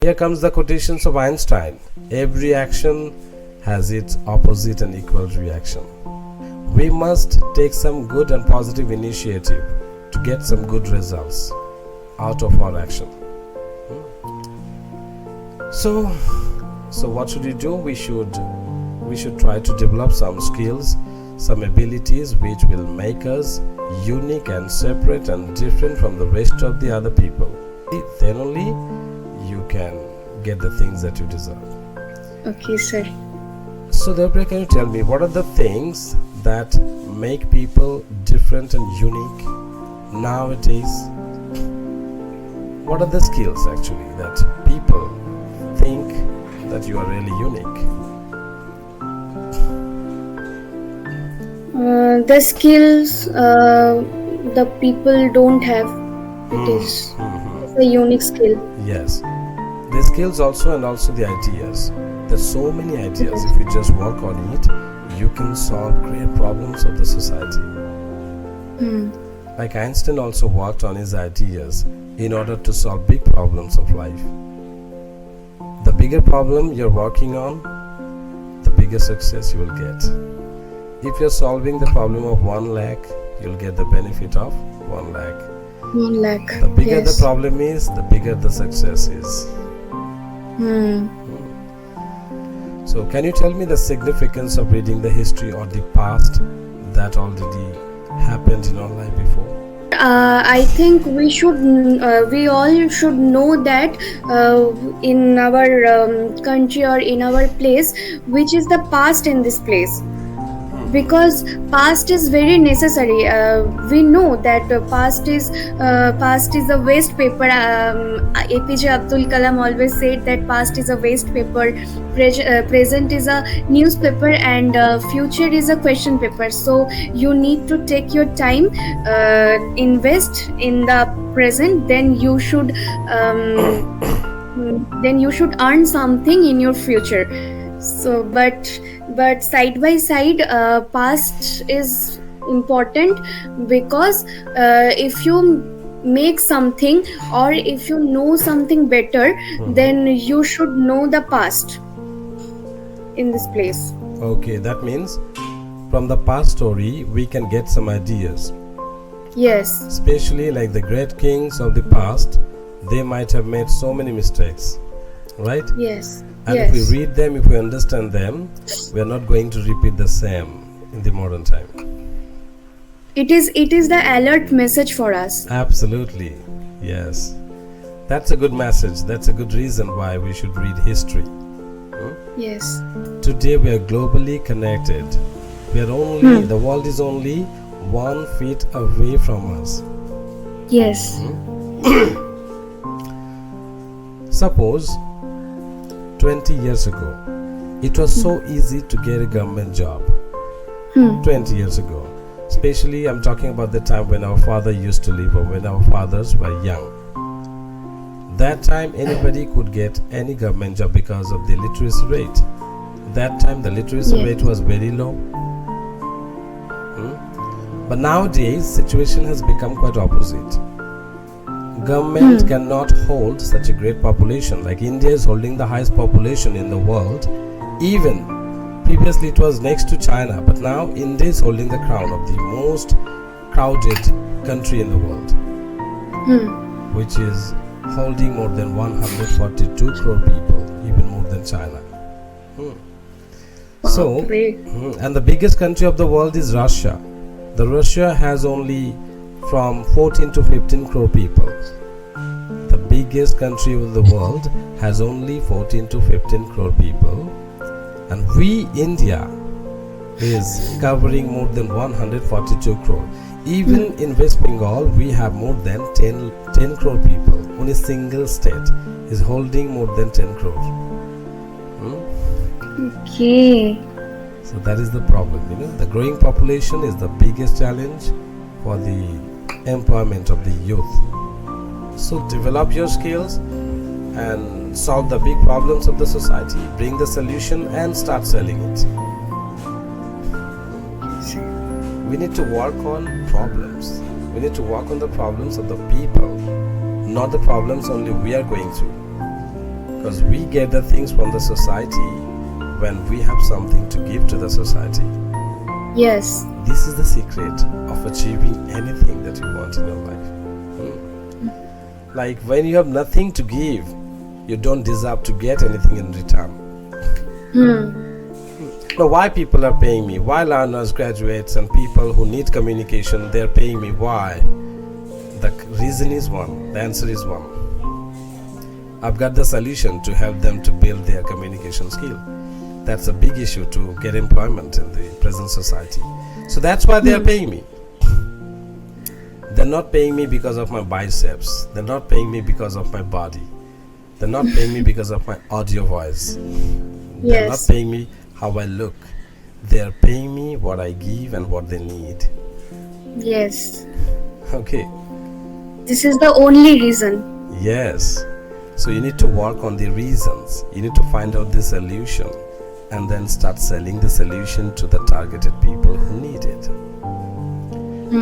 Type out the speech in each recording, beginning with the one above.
Here comes the quotations of Einstein. Every action has its opposite and equal reaction. We must take some good and positive initiative to get some good results out of our action. So what should we do? We should try to develop some skills, some abilities which will make us unique and separate and different from the rest of the other people. Then only you can get the things that you deserve. Okay, sir. So Deborah, can you tell me what are the things that make people different and unique nowadays? What are the skills actually that people think that you are really unique? The skills the people don't have. It is a unique skill. Yes, the skills also, and also the ideas. There's so many ideas. If you just work on it, you can solve great problems of the society. Like Einstein also worked on his ideas in order to solve big problems of life. The bigger problem you're working on, the bigger success you will get. If you're solving the problem of 1 lakh, you'll get the benefit of 1 lakh. 1 lakh. The bigger Yes. the problem is, the bigger the success is. So can you tell me the significance of reading the history or the past that already happened in our life before? I think we all should know that in our country or in our place, which is the past in this place. Because past is very necessary. We know that past is a waste paper. APJ Abdul Kalam always said that past is a waste paper, present is a newspaper, and future is a question paper. So you need to take your time, invest in the present. Then you should earn something in your future. So but side by side, past is important, because if you make something or if you know something better, then you should know the past in this place. Okay, that means from the past story we can get some ideas. Yes. Especially like the great kings of the past, they might have made so many mistakes, right? Yes. And yes. if we read them, if we understand them, we are not going to repeat the same in the modern time. It is the alert message for us. Absolutely, yes. That's a good message. That's a good reason why we should read history. Yes. Today we are globally connected. We are only the world is only 1 feet away from us. Yes. Suppose 20 years ago, it was so easy to get a government job. 20 years ago. Especially I'm talking about the time when our father used to live, or when our fathers were young. That time anybody could get any government job because of the literacy rate. That time the literacy rate was very low. But nowadays situation has become quite opposite. Government cannot hold such a great population. Like India is holding the highest population in the world. Even previously it was next to China, but now India is holding the crown of the most crowded country in the world, which is holding more than 142 crore people, even more than China. So, and the biggest country of the world is Russia. The Russia has only from 14 to 15 crore people. The biggest country of the world has only 14 to 15 crore people, and we, India, is covering more than 142 crore. Even in West Bengal, we have more than 10 crore people. Only single state is holding more than 10 crore. Okay. So that is the problem. The growing population is the biggest challenge for the employment of the youth. So develop your skills and solve the big problems of the society. Bring the solution and start selling it. We need to work on problems. We need to work on the problems of the people, not the problems only we are going through. because we get the things from the society when we have something to give to the society. Yes. This is the secret of achieving anything that you want in your life. Like when you have nothing to give, you don't deserve to get anything in return. Now, why people are paying me? Why learners, graduates, and people who need communication, they're paying me? Why? The reason is one. The answer is one. I've got the solution to help them to build their communication skill. That's a big issue to get employment in the present society. So that's why they are paying me. They're not paying me because of my biceps. They're not paying me because of my body. They're not paying me because of my audio voice. They're not Yes. paying me how I look. They're paying me what I give and what they need. Yes. Okay. This is the only reason. Yes. So you need to work on the reasons. You need to find out the solution and then start selling the solution to the targeted people who need it.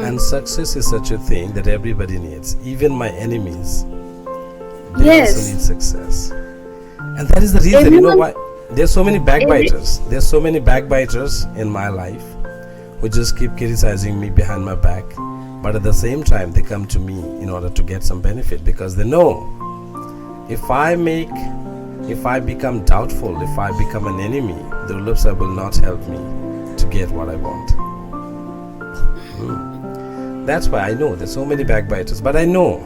And success is such a thing that everybody needs, even my enemies. They Yes. also need success. And that is the reason, you know Everyone- why? There's so many backbiters. There's so many backbiters in my life who just keep criticizing me behind my back. But at the same time, they come to me in order to get some benefit because they know if I become doubtful, if I become an enemy, the Ulupsa will not help me to get what I want. That's why I know there's so many backbiters, but I know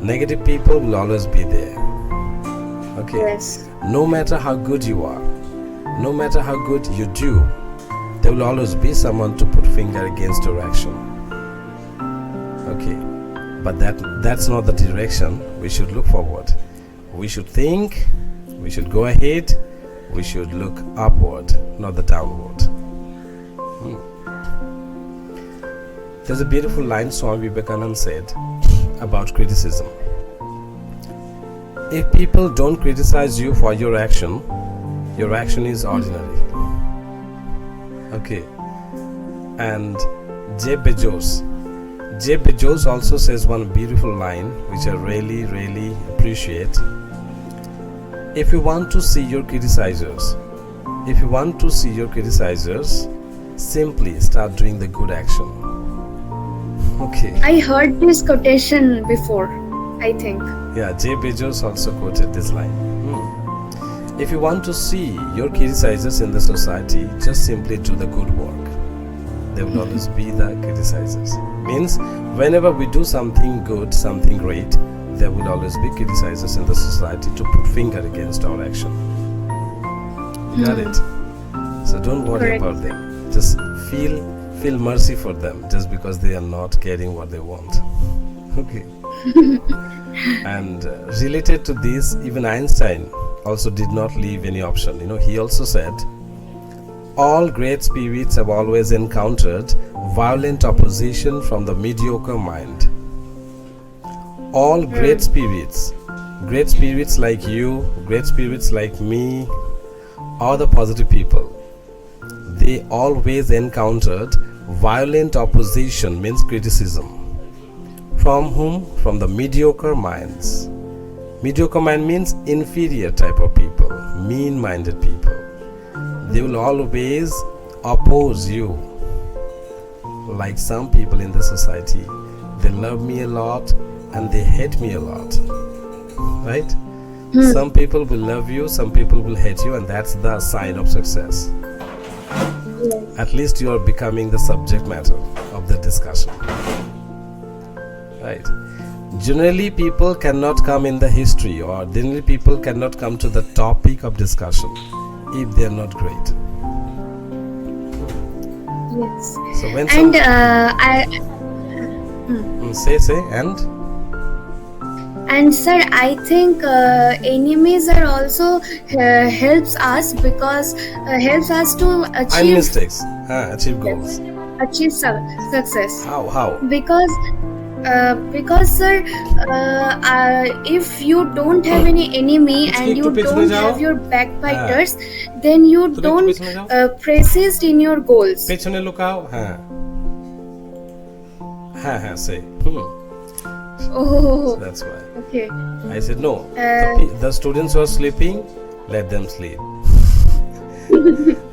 negative people will always be there. Okay. Yes. No matter how good you are, no matter how good you do, there will always be someone to put finger against your action. Okay. But that's not the direction we should look forward. We should think, we should go ahead, we should look upward, not the downward. There's a beautiful line Swami Vivekananda said about criticism. If people don't criticize you for your action is ordinary. Okay. And Jeff Bezos also says one beautiful line which I really, really appreciate. If you want to see your criticizers, simply start doing the good action. Okay. I heard this quotation before, I think. Yeah, Jay Bezos also quoted this line. If you want to see your criticizers in the society, just simply do the good work. There will always be the criticizers. Means whenever we do something good, something great, there will always be criticizers in the society to put finger against our action. You got it? So don't worry Correct. about them. Just feel mercy for them just because they are not getting what they want. Okay. And related to this, even Einstein also did not leave any option. He also said, all great spirits have always encountered violent opposition from the mediocre mind. All great spirits like you, great spirits like me, all the positive people, they always encountered violent opposition, means criticism. From whom? From the mediocre minds. Mediocre mind means inferior type of people, mean-minded people. They will always oppose you. Like some people in the society, they love me a lot and they hate me a lot. Right? Some people will love you, some people will hate you, and that's the sign of success. Yes. At least you are becoming the subject matter of the discussion. Right? Generally, people cannot come in the history, or generally people cannot come to the topic of discussion if they are not great. Yes. So when And say and sir, I think enemies are also helps us because helps us to and achieve mistakes, achieve goals. success. How? Because sir, if you don't have any enemy Kuch and ki you tu pechne don't jao. have your backbiters, then you Tu don't pechne jao. persist in your goals. পেছনে লুকাও, হ্যাঁ, say. Oh, That's why. okay. I said, no, Uh, the students who are sleeping, let them sleep.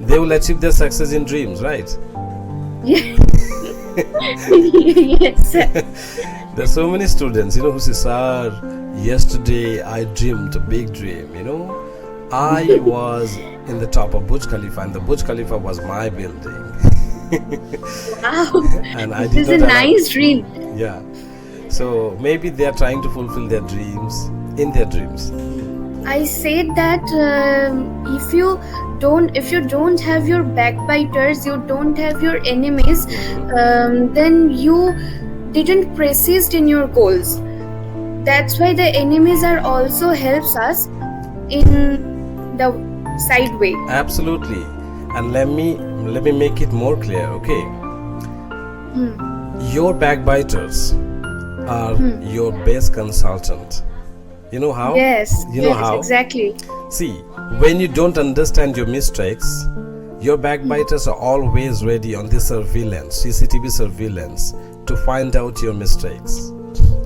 They will achieve their success in dreams, right? yeah. Yes, sir. There's so many students, who say, sir, yesterday I dreamed a big dream, I was in the top of Burj Khalifa and the Burj Khalifa was my building. Wow. And I This did is a not allow- nice dream. Yeah. So maybe they are trying to fulfill their dreams in their dreams. I said that if you don't have your backbiters, you don't have your enemies, then you didn't persist in your goals. That's why the enemies are also helps us in the side way. Absolutely. And let me make it more clear, okay? Your backbiters are your best consultant. You know how? Yes. You know yes, how? exactly. See, when you don't understand your mistakes, your backbiters are always ready on the surveillance, CCTV surveillance, to find out your mistakes.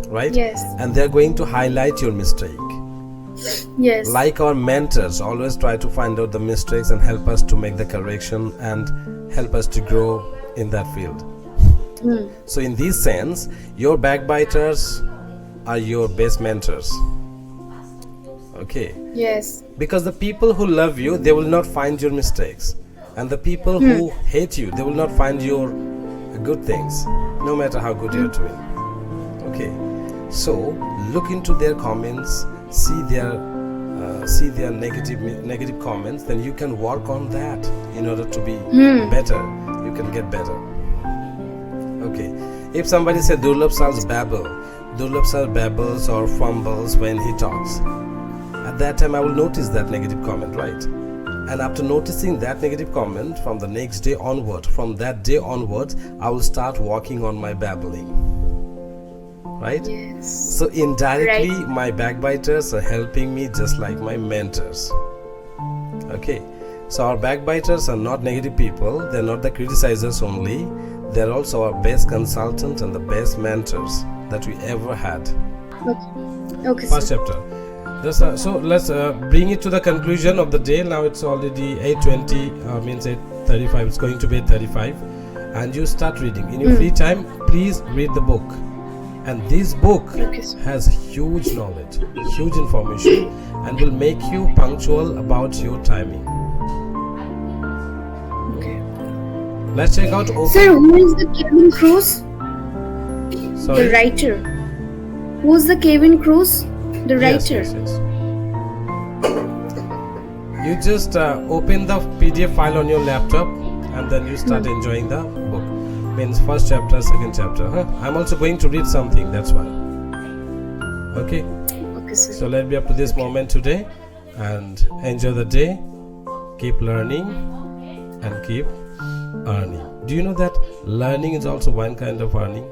Right? Yes. And they're going to highlight your mistake. Yes. Like our mentors always try to find out the mistakes and help us to make the correction and help us to grow in that field. So in this sense, your backbiters are your best mentors. Okay, Yes. because the people who love you, they will not find your mistakes, and the people who hate you, they will not find your good things, no matter how good you're doing. Okay, so look into their comments, see their negative comments, then you can work on that in order to be better. You can get better. Okay, if somebody said Durlabh Sir's Durlabh Sir babbles or fumbles when he talks, at that time I will notice that negative comment, right? And after noticing that negative comment, from the next day onward, from that day onwards, I will start working on my babbling, right? Yes. So indirectly, Right. my backbiters are helping me just like my mentors. Okay, so our backbiters are not negative people, they're not the criticizers only, they're also our best consultants and the best mentors that we ever had. Okay, First sir. chapter. So let's bring it to the conclusion of the day. Now it's already 8:20, means 8:35. It's going to be 8:35, and you start reading in your free time. Please read the book, and this book Okay, sir. has huge knowledge, huge information, and will make you punctual about your timing. Okay. Let's check out. Sir, who is the Kevin Cruz? Sorry. The writer. Who's the Kevin Cruz? The Yes, writer. yes, yes. You just open the PDF file on your laptop and then you start enjoying the book. Means first chapter, second chapter. I'm also going to read something, that's why. Okay, Okay, sir. so let me up to this moment today and enjoy the day. Keep learning and keep earning. Do you know that learning is also one kind of earning?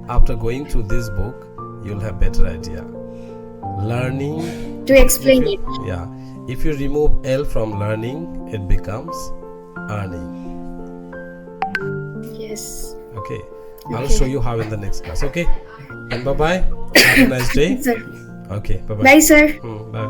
After going through this book, you'll have better idea. Learning, To explain it. yeah, if you remove L from learning, it becomes earning. Yes. Okay, I'll Okay. show you how in the next class. Okay, and bye bye. Have a nice day. Sir. Okay, bye bye. Bye, sir. Bye.